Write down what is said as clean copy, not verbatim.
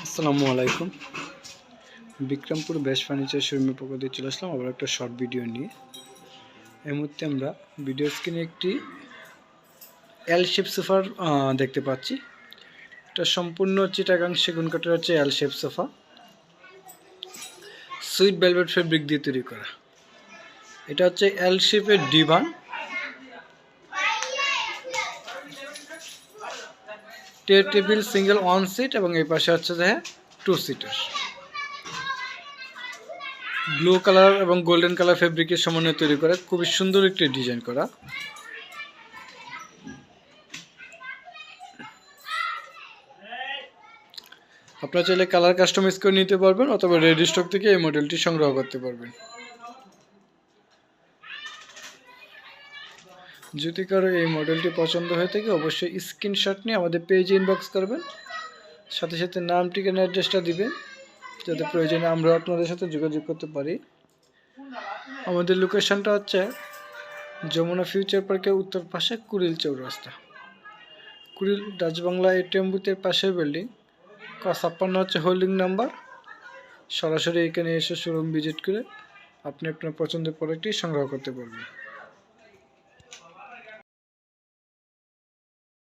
আসসালামু আলাইকুম। Bikrampur best furniture শোরুমের পক্ষ থেকে চলে আসলাম আবার একটা শর্ট ভিডিও নিয়ে। এই মুহূর্তে আমরা ভিডিও স্ক্রিনে একটি এল শেপ সোফা দেখতে পাচ্ছি। এটা সম্পূর্ণ চিটাগাং সেগুন কাঠের হচ্ছে L shape sofa, sweet velvet fabric দিয়ে তৈরি করা। এটা হচ্ছে এল শেপের divan, table single one seat এবং এই পাশে হচ্ছে যে 2 সিটার। ব্লু কালার এবং গোল্ডেন কালার ফেব্রিকের সমন্বয়ে তৈরি করা, খুবই সুন্দর একটি ডিজাইন করা। আপনারা চাইলে কালার কাস্টমাইজ করে নিতে পারবেন অথবা রেডি স্টক থেকে এই মডেলটি সংগ্রহ করতে পারবেন। যদি কারো এই মডেলটি পছন্দ হয়ে থাকে অবশ্যই স্ক্রিনশট নিয়ে আমাদের পেজে ইনবক্স করবেন, সাথে সাথে নাম, ঠিকানা, অ্যাড্রেসটা দিবেন যাতে প্রয়োজনে আমরা আপনাদের সাথে যোগাযোগ করতে পারি। আমাদের লোকেশনটা হচ্ছে যমুনা ফিউচার পার্কের উত্তর পাশে কুড়িল চৌরাস্তা, কুড়িল ডাচবাংলা এটিএম বুথের পাশের বিল্ডিং, ক56 হচ্ছে হোল্ডিং নাম্বার। সরাসরি এখানে এসে শোরুম ভিজিট করে আপনি আপনার পছন্দের প্রোডাক্টটি সংগ্রহ করতে পারবেন।